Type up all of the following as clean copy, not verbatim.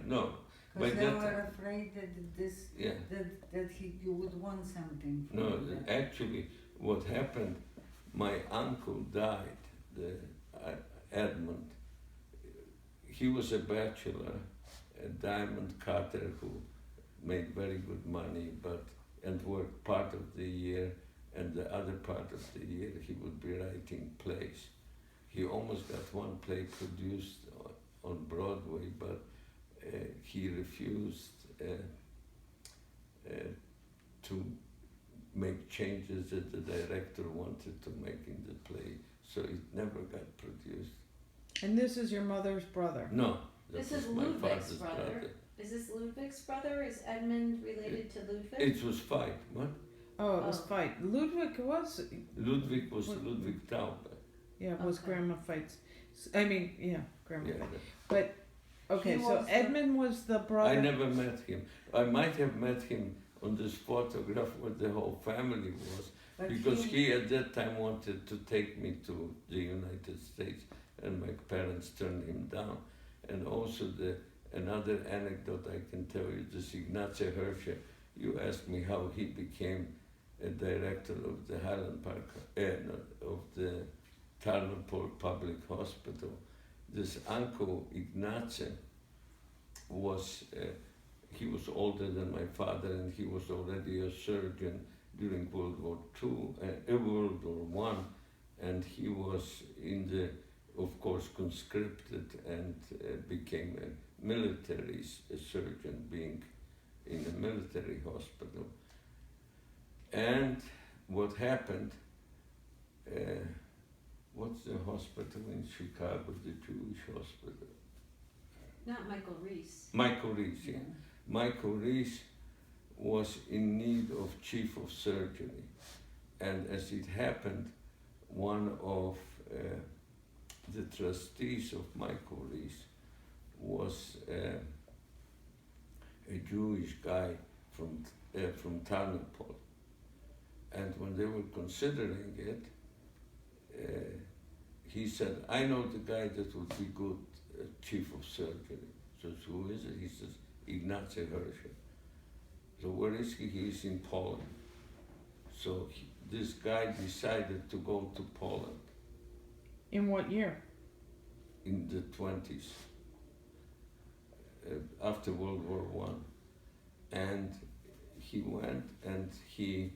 no. Because By they that were afraid that yeah. you would want something from No, them. actually, what happened, my uncle died, Edmund. He was a bachelor, a diamond cutter who made very good money, and worked part of the year, and the other part of the year he would be writing plays. He almost got one play produced on Broadway, but he refused to make changes that the director wanted to make in the play, so it never got produced. And this is your mother's brother? No, that This was is my Ludwig's father's brother. Is this Ludwig's brother? Is Edmund related to Ludwig? It was Veit. What? Oh, it was Oh. Veit. Ludwig was, Ludwig was What- Ludwig Tauber. yeah, was Okay. Grandma Veit's. I mean, yeah, Grandma Yeah. Veit. Okay, He so was the- Edmund was the brother. I never met him. I might have met him on this photograph where the whole family was, But because he at that time wanted to take me to the United States, and my parents turned him down. And also another anecdote I can tell you, this Ignacy Hirscher, you asked me how he became a director of the Highland Park, of the Tarnopol Public Hospital. This uncle Ignacy he was older than my father, and he was already a surgeon during World War World War One, and he was of course, conscripted and became a military surgeon, being in a military hospital. And what happened? What's the hospital in Chicago? The Jewish hospital. Not Michael Reese. Michael Reese. Yeah. Michael Reese was in need of chief of surgery, and as it happened, one of the trustees of Michael Reese was a Jewish guy from Tarnopol, and when they were considering it, he said, "I know the guy that would be good chief of surgery." So who is it? He says, "Ignacy Hirscher." So where is he? He is in Poland. So this guy decided to go to Poland In what year? in the 20s, after World War One, and he went and he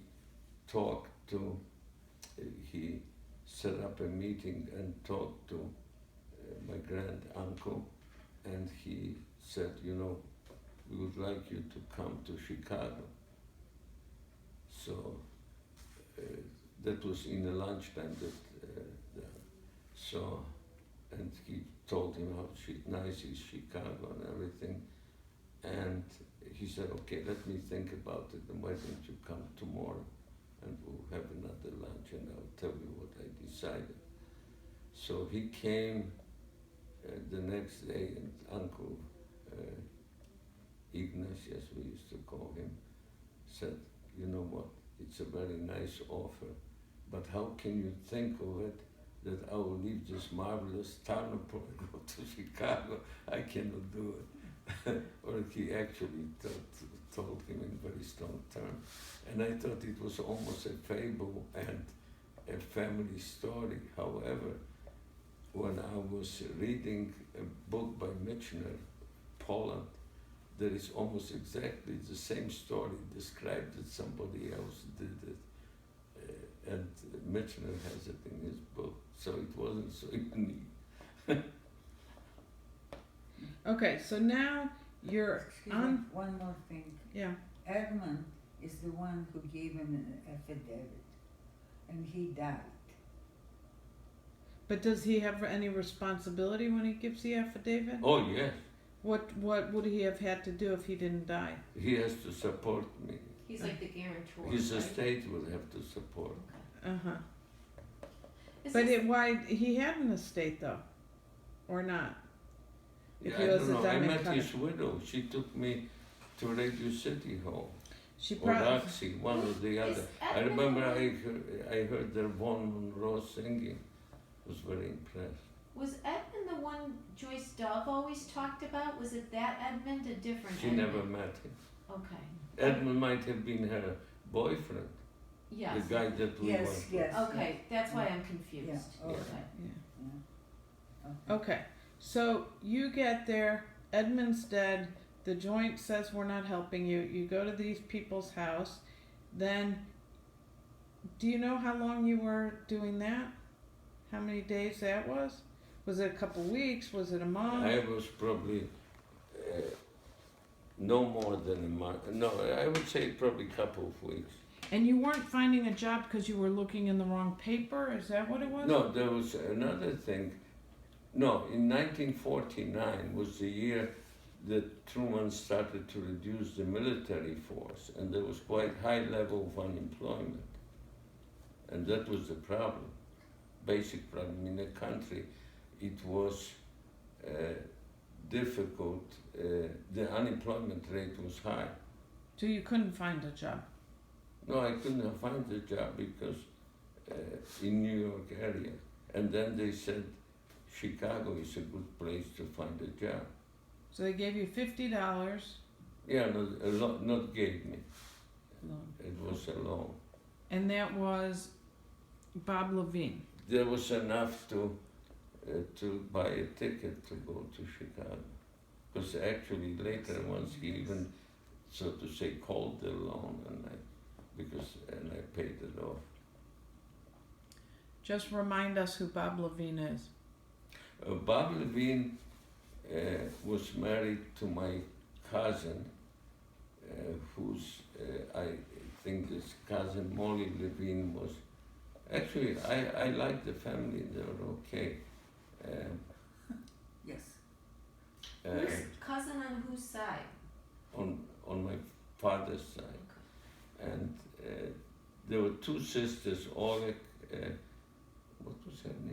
talked to, he set up a meeting and talked to my grand uncle, and he said, we would like you to come to Chicago. So that was in the lunchtime and he told him how nice is Chicago and everything. And he said, "Okay, let me think about it, and why don't you come tomorrow and we'll have another lunch and I'll tell you what I decided." So he came the next day, and Uncle Ignacy, as we used to call him, said, "You know what, it's a very nice offer, but how can you think of it that I will leave this marvelous Tarnopol and go to Chicago? I cannot do it." Or he actually told him in very strong terms. And I thought it was almost a fable and a family story. However, when I was reading a book by Michener, Poland, there is almost exactly the same story described that somebody else did it. And Michener has it in his book, so it wasn't so unique. Okay, so now you're Excuse me, on. one more thing. Yeah. Edmund is the one who gave him an affidavit, and he died. But does he have any responsibility when he gives the affidavit? Oh yes, What would he have had to do if he didn't die? he has to support me. He's like the guarantor. His right? estate will have to support. Okay. Uh huh. Is But this- why he had an estate though, or not? If Yeah, he I was don't a know. I diamond met cutter. his widow. She took me to Radio City Hall She or probably. Roxy, one or the Is other. I Edmund remember the one- I heard their Vaughan Monroe singing. Was very impressed. Was Edmund the one Joyce Dove always talked about? Was it that Edmund, a different She Edmund? never met him. Okay. Edmund might have been her boyfriend, Yes. the guy that we Yes, went with. yes. Okay, that's why I'm confused. Yeah, Yeah. okay. Yeah. Yeah. Okay, so you get there, Edmund's dead, the joint says we're not helping you, you go to these people's house, then, do you know how long you were doing that? How many days that was? Was it a couple weeks, was it a month? I was probably no more than a month. No, I would say probably a couple of weeks. And you weren't finding a job because you were looking in the wrong paper, is that what it was? No, there was another thing. No, in 1949 was the year that Truman started to reduce the military force, and there was quite high level of unemployment. And that was the problem, basic problem in the country. It was difficult, the unemployment rate was high. So you couldn't find a job? No, I couldn't find a job because in New York area. And then they said Chicago is a good place to find a job. So they gave you $50 Yeah, not gave me. loan. It was a loan. And that was Bob Levine. There was enough to buy a ticket to go to Chicago. Because actually later once he even, so to say, called the loan and I paid it off. Just remind us who Bob Levine is. Bob Levine was married to my cousin, who's, I think this cousin Molly Levine was, actually I like the family, they were okay. Yes. Who's cousin on whose side? On my father's side. And there were two sisters, Oleg, what was her name?